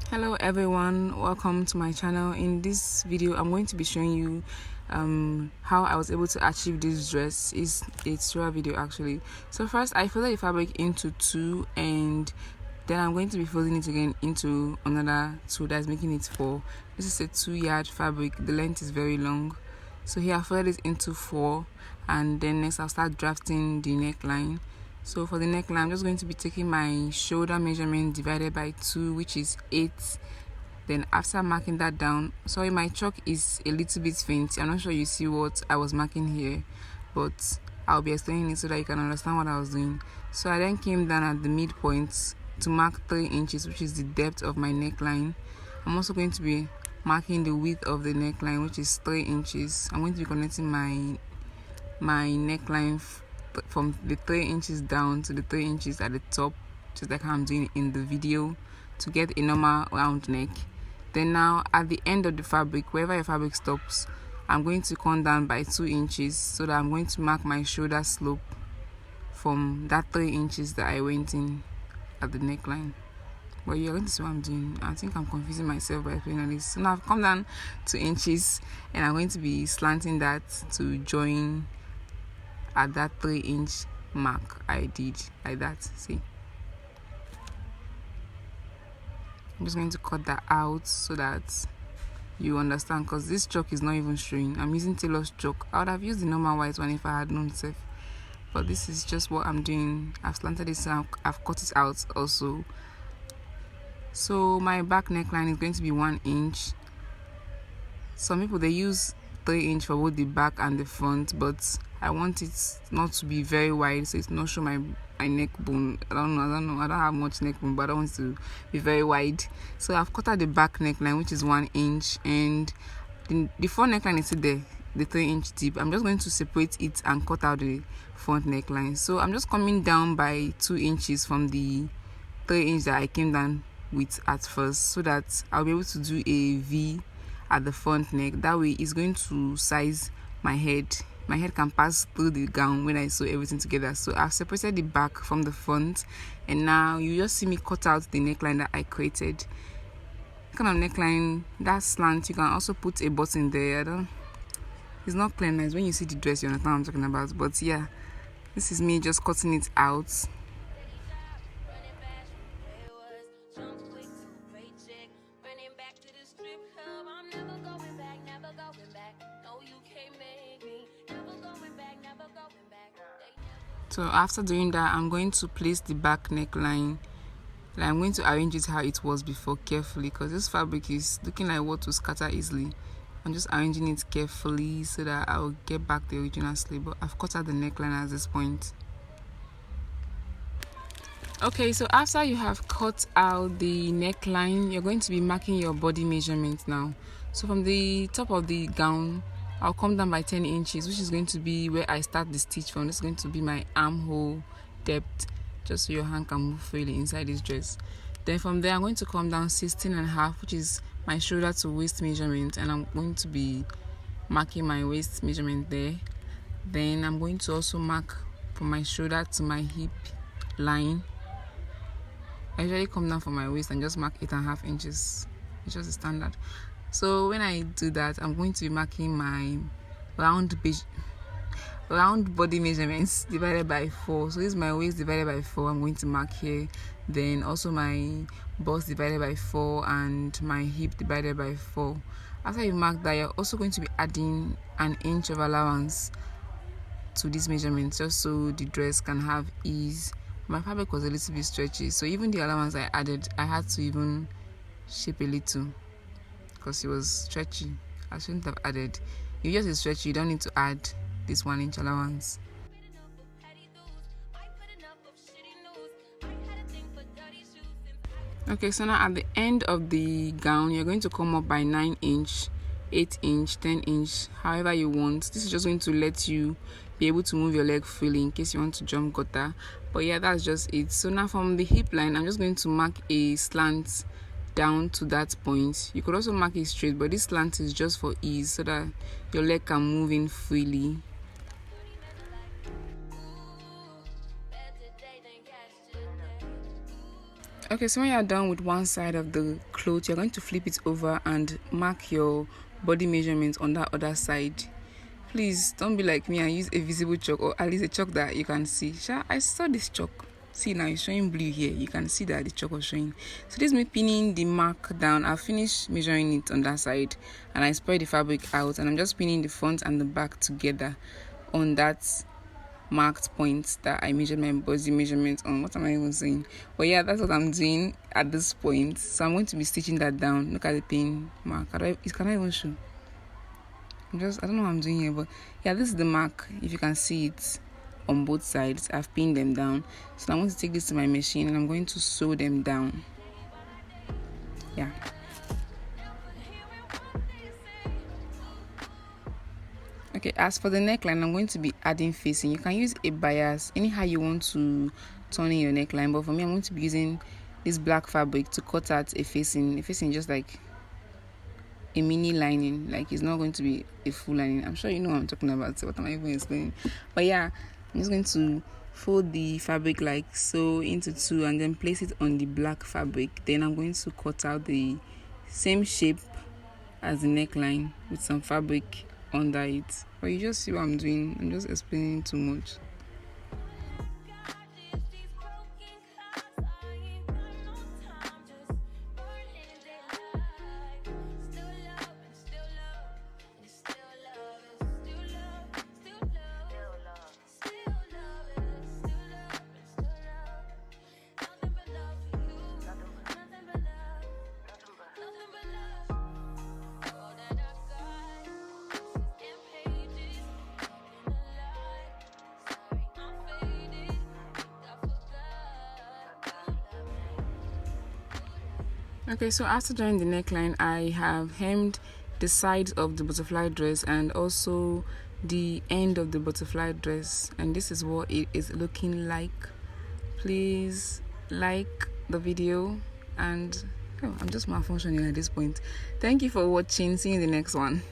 Hello everyone, welcome to my channel. In this video I'm going to be showing you how I was able to achieve this dress. It's a tutorial video actually. So first I folded the fabric into two, and then I'm going to be folding it again into another two, that's making it four. This is a 2-yard fabric. The length is very long, so here I folded it into four, and then next I'll start drafting the neckline. So for the neckline, I'm just going to be taking my shoulder measurement divided by 2, which is 8. Then after marking that down, sorry, my chalk is a little bit faint. I'm not sure you see what I was marking here, but I'll be explaining it so that you can understand what I was doing. So I then came down at the midpoint to mark 3 inches, which is the depth of my neckline. I'm also going to be marking the width of the neckline, which is 3 inches. I'm going to be connecting my neckline from the 3 inches down to the 3 inches at the top, just like how I'm doing in the video, to get a normal round neck. Then now at the end of the fabric, wherever your fabric stops, I'm going to come down by 2 inches so that I'm going to mark my shoulder slope from that 3 inches that I went in at the neckline. Well, you're going to see what I'm doing. I think I'm confusing myself by explaining this. So now I've come down 2 inches, and I'm going to be slanting that to join at that 3-inch mark I did, like that. See, I'm just going to cut that out so that you understand, because this chalk is not even showing. I'm using tailor's chalk. I would have used the normal white one if I had known safe, but this is just what I'm doing. I've slanted this and I've cut it out also. So my back neckline is going to be 1 inch. Some people, they use 3 inch for both the back and the front, but I want it not to be very wide, so it's not show my neck bone. I don't know. I don't have much neck bone, but I don't want it to be very wide. So I've cut out the back neckline, which is 1 inch, and the front neckline is still there, the 3-inch tip. I'm just going to separate it and cut out the front neckline. So I'm just coming down by 2 inches from the 3 inch that I came down with at first, so that I'll be able to do a V at the front neck. That way it's going to size my head. My head can pass through the gown when I sew everything together. So I've separated the back from the front, and now you just see me cut out the neckline that I created. Kind of neckline, that slant, you can also put a button there. It's not clear nice. When you see the dress, you understand what I'm talking about. But yeah, this is me just cutting it out. So after doing that, I'm going to place the back neckline. Like, I'm going to arrange it how it was before carefully, because this fabric is looking like what will scatter easily. I'm just arranging it carefully so that I will get back the original sleeve. But I've cut out the neckline at this point. Okay, so after you have cut out the neckline, you're going to be marking your body measurement now. So from the top of the gown, I'll come down by 10 inches, which is going to be where I start the stitch from. This is going to be my armhole depth, just so your hand can move freely inside this dress. Then from there, I'm going to come down 16.5, which is my shoulder to waist measurement, and I'm going to be marking my waist measurement there. Then I'm going to also mark from my shoulder to my hip line. I usually come down from my waist and just mark 8.5 inches. It's just a standard. So when I do that, I'm going to be marking my round body measurements divided by 4. So this is my waist divided by 4. I'm going to mark here. Then also my bust divided by 4 and my hip divided by 4. After you mark that, you're also going to be adding an inch of allowance to this measurement, just so the dress can have ease. My fabric was a little bit stretchy, so even the allowance I added, I had to even shape a little, because it was stretchy. I shouldn't have added. If yours is stretchy, you don't need to add this 1 inch allowance. Okay, so now at the end of the gown, you're going to come up by 9 inch, 8 inch, 10 inch, however you want. This is just going to let you be able to move your leg freely in case you want to jump gutter. But yeah, that's just it. So now from the hip line, I'm just going to mark a slant down to that point. You could also mark it straight, but this slant is just for ease, so that your leg can move in freely. Okay, so when you're done with one side of the cloth, you're going to flip it over and mark your body measurements on that other side. Please don't be like me and use a visible chalk, or at least a chalk that you can see. I saw this chalk. See, now it's showing blue here. You can see that the chalk was showing. So this is me pinning the mark down. I've finished measuring it on that side, and I spread the fabric out, and I'm just pinning the front and the back together on that marked points that I measured my body measurement on. What am I even saying? But yeah, that's what I'm doing at this point. So I'm going to be stitching that down. Look at the pin mark. It cannot even show. I don't know what I'm doing here, but yeah, this is the mark. If you can see it on both sides, I've pinned them down. So I'm going to take this to my machine and I'm going to sew them down. Yeah. Okay, as for the neckline, I'm going to be adding facing. You can use a bias anyhow you want to turn in your neckline, but for me, I'm going to be using this black fabric to cut out a facing just like a mini lining. Like, it's not going to be a full lining. I'm sure you know what I'm talking about, so what am I even explaining? But yeah, I'm just going to fold the fabric like so into two and then place it on the black fabric. Then I'm going to cut out the same shape as the neckline with some fabric under it. But you just see what I'm doing. I'm just explaining too much. Okay, so after drawing the neckline, I have hemmed the sides of the butterfly dress and also the end of the butterfly dress, and this is what it is looking like. Please like the video, and I'm just malfunctioning at this point. Thank you for watching. See you in the next one.